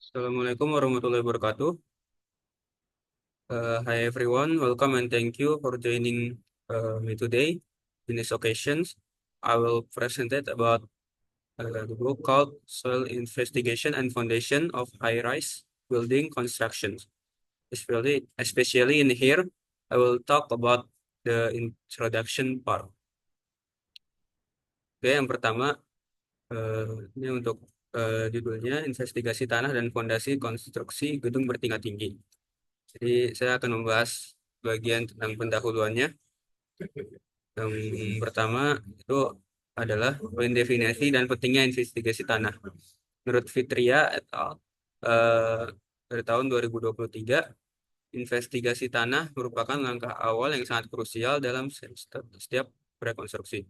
Assalamualaikum warahmatullahi wabarakatuh. Hi everyone, welcome and thank you for joining me today. In this occasion, I will present it about the book called Soil Investigation and Foundation of High-Rise Building Construction. Especially in here, I will talk about the introduction part. Oke, yang pertama, eh, ini untuk judulnya Investigasi Tanah dan Fondasi Konstruksi Gedung Bertingkat Tinggi. Jadi saya akan membahas bagian tentang pendahuluannya. Yang pertama itu adalah mendefinisi dan pentingnya investigasi tanah. Menurut Fitria et al. eh, dari tahun 2023, investigasi tanah merupakan langkah awal yang sangat krusial dalam setiap rekonstruksi.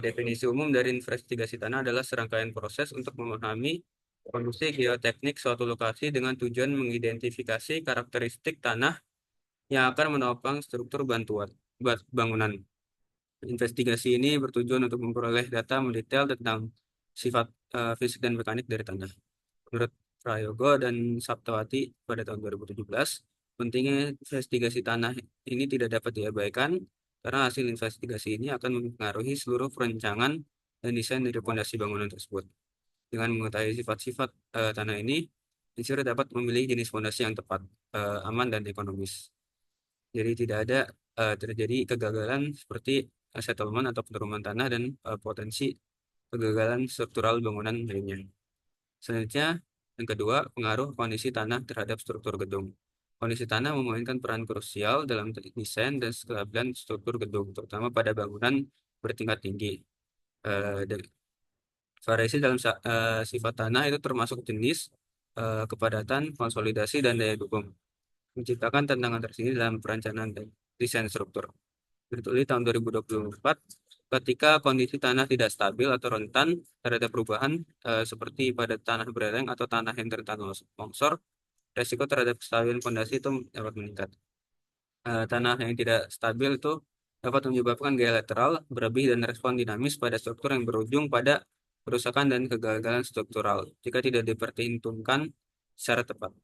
Definisi umum dari investigasi tanah adalah serangkaian proses untuk memahami kondisi geoteknik suatu lokasi dengan tujuan mengidentifikasi karakteristik tanah yang akan menopang struktur bangunan. Investigasi ini bertujuan untuk memperoleh data mendetail tentang sifat fisik dan mekanik dari tanah. Menurut Prayogo dan Saptawati pada tahun 2017, pentingnya investigasi tanah ini tidak dapat diabaikan karena hasil investigasi ini akan mempengaruhi seluruh perencanaan dan desain dari fondasi bangunan tersebut. Dengan mengetahui sifat-sifat tanah ini, insinyur dapat memilih jenis fondasi yang tepat, aman, dan ekonomis. Jadi tidak ada terjadi kegagalan seperti settlement atau penurunan tanah dan potensi kegagalan struktural bangunan lainnya. Selanjutnya, yang kedua, pengaruh kondisi tanah terhadap struktur gedung. Kondisi tanah memainkan peran krusial dalam desain dan kestabilan struktur gedung, terutama pada bangunan bertingkat tinggi. Dan variasi dalam sifat tanah itu termasuk jenis, kepadatan, konsolidasi, dan daya dukung, menciptakan tantangan tersendiri dalam perencanaan dan desain struktur. Tertulis tahun 2024, ketika kondisi tanah tidak stabil atau rentan terhadap perubahan seperti pada tanah berlereng atau tanah yang rentan longsor, resiko terhadap kestabilan fondasi itu dapat meningkat. Tanah yang tidak stabil itu dapat menyebabkan gaya lateral berlebih dan respon dinamis pada struktur yang berujung pada kerusakan dan kegagalan struktural jika tidak diperhitungkan secara tepat.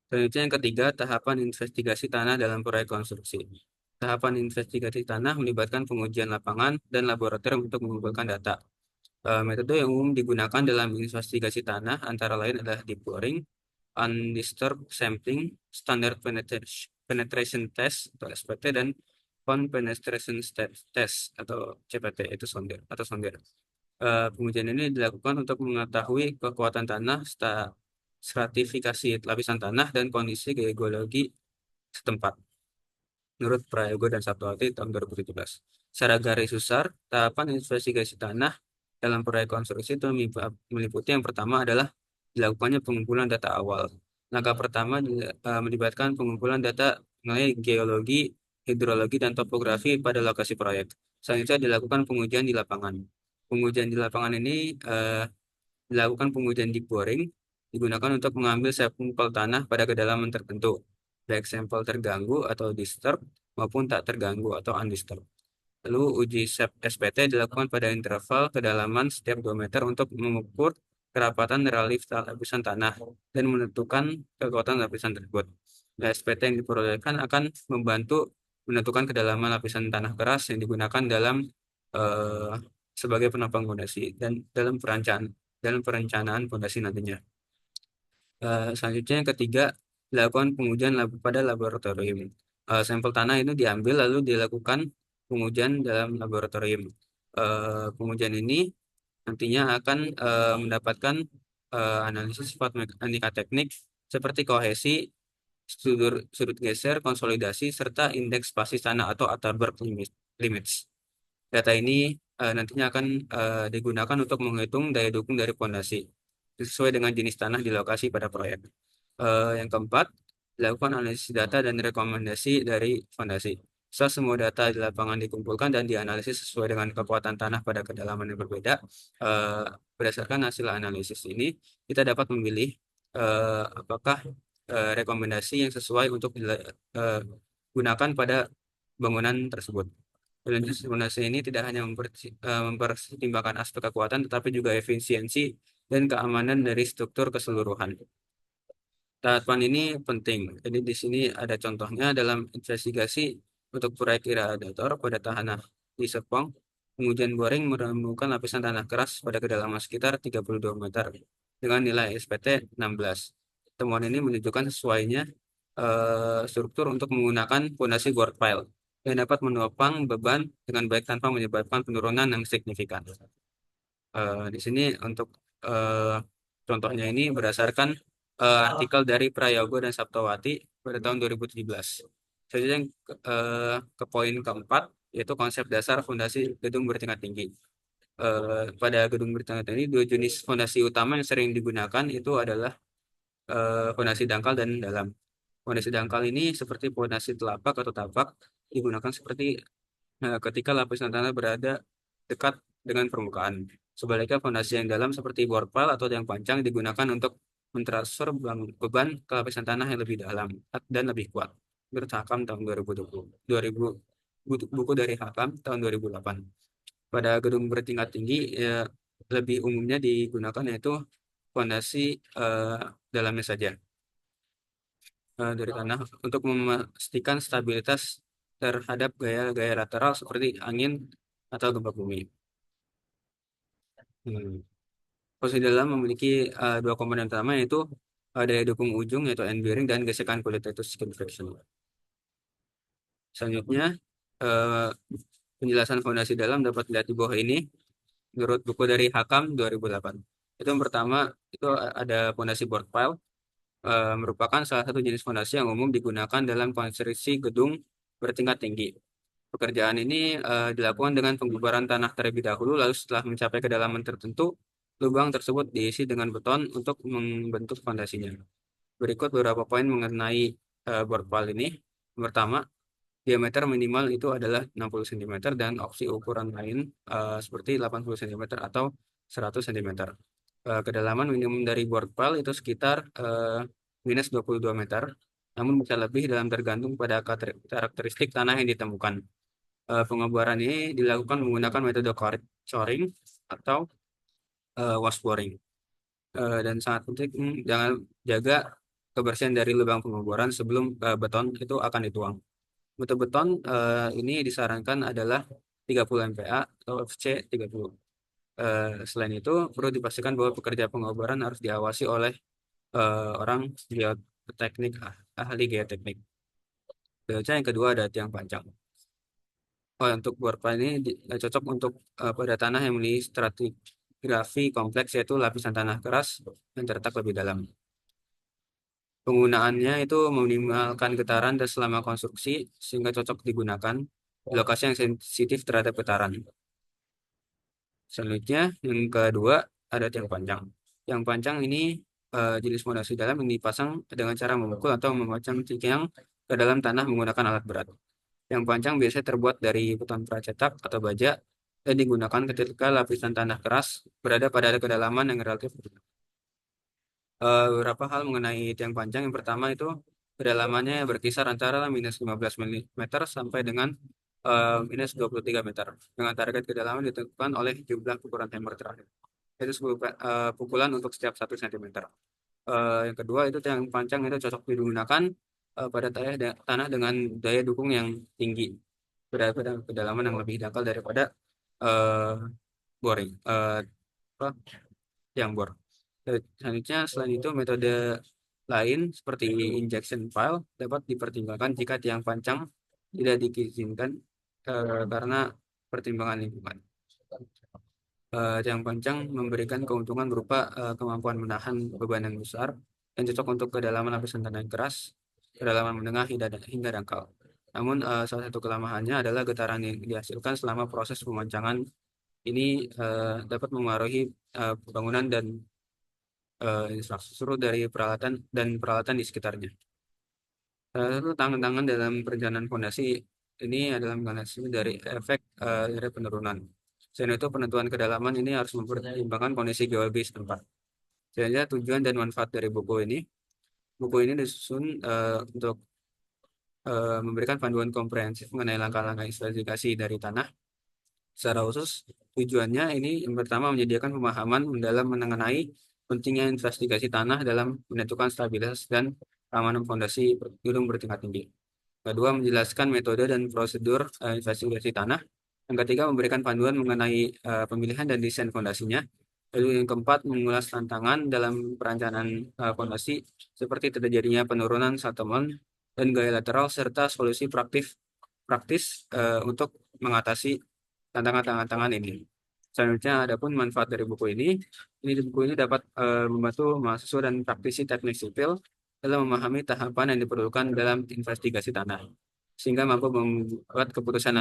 Selanjutnya yang ketiga, tahapan investigasi tanah dalam proyek konstruksi. Tahapan investigasi tanah melibatkan pengujian lapangan dan laboratorium untuk mengumpulkan data. Metode yang umum digunakan dalam investigasi tanah antara lain adalah deep boring, undisturbed sampling, standard penetration test atau SPT, dan pond penetration test atau CPT itu sonder. Pengujian ini dilakukan untuk mengetahui kekuatan tanah, stratifikasi lapisan tanah, dan kondisi geologi setempat. Menurut Prayogo dan Saptawati tahun 2017. Secara garis besar, tahapan investigasi tanah dalam proyek konstruksi itu meliputi yang pertama adalah dilakukannya pengumpulan data awal. Langkah pertama melibatkan pengumpulan data mengenai geologi, hidrologi, dan topografi pada lokasi proyek. Selanjutnya dilakukan pengujian di lapangan. Pengujian di lapangan ini dilakukan pengujian deep boring, digunakan untuk mengambil sampel tanah pada kedalaman tertentu, baik sampel terganggu atau disturbed maupun tak terganggu atau undisturbed. Lalu uji SPT dilakukan pada interval kedalaman setiap 2 meter untuk mengukur kerapatan relief lapisan tanah dan menentukan kekuatan lapisan tersebut. Nah, SPT yang diperolehkan akan membantu menentukan kedalaman lapisan tanah keras yang digunakan dalam eh, sebagai penopang fondasi dan dalam perencanaan fondasi nantinya. Selanjutnya yang ketiga, dilakukan pengujian pada laboratorium. Sampel tanah itu diambil lalu dilakukan pengujian dalam laboratorium. Pengujian ini nantinya akan mendapatkan analisis sifat mekanika teknik seperti kohesi, sudut geser, konsolidasi, serta indeks spasi tanah atau Atterberg limits. Data ini nantinya akan digunakan untuk menghitung daya dukung dari fondasi sesuai dengan jenis tanah di lokasi pada proyek. Yang keempat, dilakukan analisis data dan rekomendasi dari fondasi. Setelah semua data di lapangan dikumpulkan dan dianalisis sesuai dengan kekuatan tanah pada kedalaman yang berbeda, eh, berdasarkan hasil analisis ini, kita dapat memilih apakah rekomendasi yang sesuai untuk digunakan pada bangunan tersebut. Simulasi ini tidak hanya mempertimbangkan aspek kekuatan, tetapi juga efisiensi dan keamanan dari struktur keseluruhan. Tahapan ini penting. Jadi di sini ada contohnya dalam investigasi untuk proyek iradator pada tanah di Serpong. Pengujian boring menemukan lapisan tanah keras pada kedalaman sekitar 32 meter dengan nilai SPT 16. Temuan ini menunjukkan sesuainya struktur untuk menggunakan fondasi board pile yang dapat menopang beban dengan baik tanpa menyebabkan penurunan yang signifikan. Di sini untuk eh, contohnya ini berdasarkan artikel dari Prayogo dan Saptowati pada tahun 2017. Selanjutnya ke poin keempat, yaitu konsep dasar fondasi gedung bertingkat tinggi. Pada gedung bertingkat tinggi, dua jenis fondasi utama yang sering digunakan itu adalah fondasi dangkal dan dalam. Fondasi dangkal ini seperti fondasi telapak atau tapak digunakan seperti ketika lapisan tanah berada dekat dengan permukaan. Sebaliknya, fondasi yang dalam seperti bor pile atau yang panjang digunakan untuk mentransfer beban ke lapisan tanah yang lebih dalam dan lebih kuat. Menurut Hakam tahun 2020, 2000, buku dari Hakam tahun 2008. Pada gedung bertingkat tinggi, lebih umumnya digunakan yaitu fondasi dalamnya saja dari tanah untuk memastikan stabilitas terhadap gaya-gaya lateral seperti angin atau gempa bumi. Hmm. Posisi dalam memiliki dua komponen utama yaitu daya dukung ujung yaitu end bearing dan gesekan kulit yaitu skin friction. Selanjutnya eh, penjelasan fondasi dalam dapat dilihat di bawah ini menurut buku dari Hakam 2008. Itu yang pertama itu ada fondasi board pile merupakan salah satu jenis fondasi yang umum digunakan dalam konstruksi gedung bertingkat tinggi. Pekerjaan ini dilakukan dengan penggubaran tanah terlebih dahulu, lalu setelah mencapai kedalaman tertentu, lubang tersebut diisi dengan beton untuk membentuk fondasinya. Berikut beberapa poin mengenai board pile ini. Yang pertama, diameter minimal itu adalah 60 cm dan opsi ukuran lain seperti 80 cm atau 100 cm. Kedalaman minimum dari board pile itu sekitar minus 22 meter, namun bisa lebih dalam tergantung pada karakteristik tanah yang ditemukan. Pengeboran ini dilakukan menggunakan metode coring atau washboring. Dan sangat penting jangan jaga kebersihan dari lubang pengeboran sebelum beton itu akan dituang. Mutu beton ini disarankan adalah 30 MPa atau FC 30. Selain itu, perlu dipastikan bahwa pekerja pengeboran harus diawasi oleh orang geoteknik, ahli geoteknik. Selanjutnya yang kedua ada tiang panjang. Oh, untuk borpal ini cocok untuk pada tanah yang memiliki stratigrafi kompleks yaitu lapisan tanah keras yang terletak lebih dalam. Penggunaannya itu meminimalkan getaran dan selama konstruksi sehingga cocok digunakan di lokasi yang sensitif terhadap getaran. Selanjutnya yang kedua ada tiang panjang. Tiang panjang ini jenis fondasi dalam yang dipasang dengan cara memukul atau memajang tiang ke dalam tanah menggunakan alat berat. Yang panjang biasanya terbuat dari beton pracetak atau baja dan digunakan ketika lapisan tanah keras berada pada kedalaman yang relatif rendah. Beberapa hal mengenai tiang panjang. Yang pertama itu kedalamannya berkisar antara minus 15 meter sampai dengan minus 23 meter. Dengan target kedalaman ditentukan oleh jumlah pukulan hammer terakhir. Itu 10 pukulan untuk setiap 1 cm. Yang kedua itu tiang panjang itu cocok digunakan pada tanah dengan daya dukung yang tinggi berada pada kedalaman yang lebih dangkal daripada uh, boring apa yang bor. Selanjutnya selain itu metode lain seperti injection file dapat dipertimbangkan jika tiang panjang tidak diizinkan karena pertimbangan lingkungan. Tiang panjang memberikan keuntungan berupa kemampuan menahan beban yang besar yang cocok untuk kedalaman lapisan tanah yang keras, kedalaman menengah hingga dangkal. Namun salah satu kelemahannya adalah getaran yang dihasilkan selama proses pemancangan ini dapat mempengaruhi bangunan dan infrastruktur dari peralatan di sekitarnya. Salah satu tangan-tangan dalam perencanaan fondasi ini adalah mekanisme dari efek dari penurunan. Selain itu, penentuan kedalaman ini harus mempertimbangkan kondisi geologis tempat. Sehingga tujuan dan manfaat dari buku ini disusun untuk memberikan panduan komprehensif mengenai langkah-langkah investigasi dari tanah. Secara khusus, Tujuannya ini yang pertama menyediakan pemahaman mendalam mengenai pentingnya investigasi tanah dalam menentukan stabilitas dan keamanan fondasi gedung bertingkat tinggi. Kedua, menjelaskan metode dan prosedur investigasi tanah. Yang ketiga, memberikan panduan mengenai pemilihan dan desain fondasinya. Lalu yang keempat, mengulas tantangan dalam perencanaan fondasi seperti terjadinya penurunan settlement dan gaya lateral serta solusi praktis untuk mengatasi tantangan-tantangan ini. Selanjutnya, adapun manfaat dari buku buku ini dapat membantu mahasiswa dan praktisi teknik sipil dalam memahami tahapan yang diperlukan dalam investigasi tanah, sehingga mampu membuat keputusan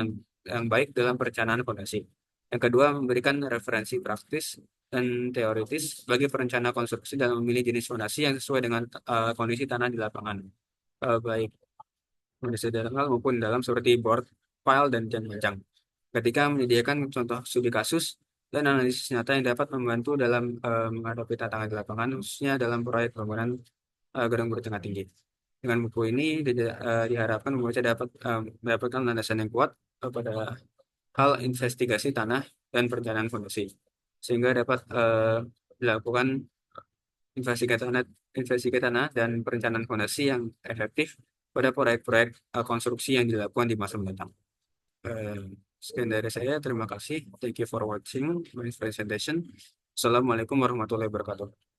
yang baik dalam perencanaan fondasi. Yang kedua, memberikan referensi praktis dan teoritis bagi perencana konstruksi dalam memilih jenis fondasi yang sesuai dengan kondisi tanah di lapangan, baik kondisi dalam maupun dalam seperti board, file, dan jenjang. Ketika menyediakan contoh studi kasus dan analisis nyata yang dapat membantu dalam menghadapi tantangan di lapangan, khususnya dalam proyek bangunan gedung bertingkat tinggi. Dengan buku ini diharapkan membaca dapat mendapatkan landasan yang kuat pada hal investigasi tanah dan perencanaan fondasi, sehingga dapat dilakukan investigasi tanah dan perencanaan fondasi yang efektif pada proyek-proyek konstruksi yang dilakukan di masa mendatang. Eh, Sekian dari saya. Terima kasih. Thank you for watching my presentation. Assalamualaikum warahmatullahi wabarakatuh.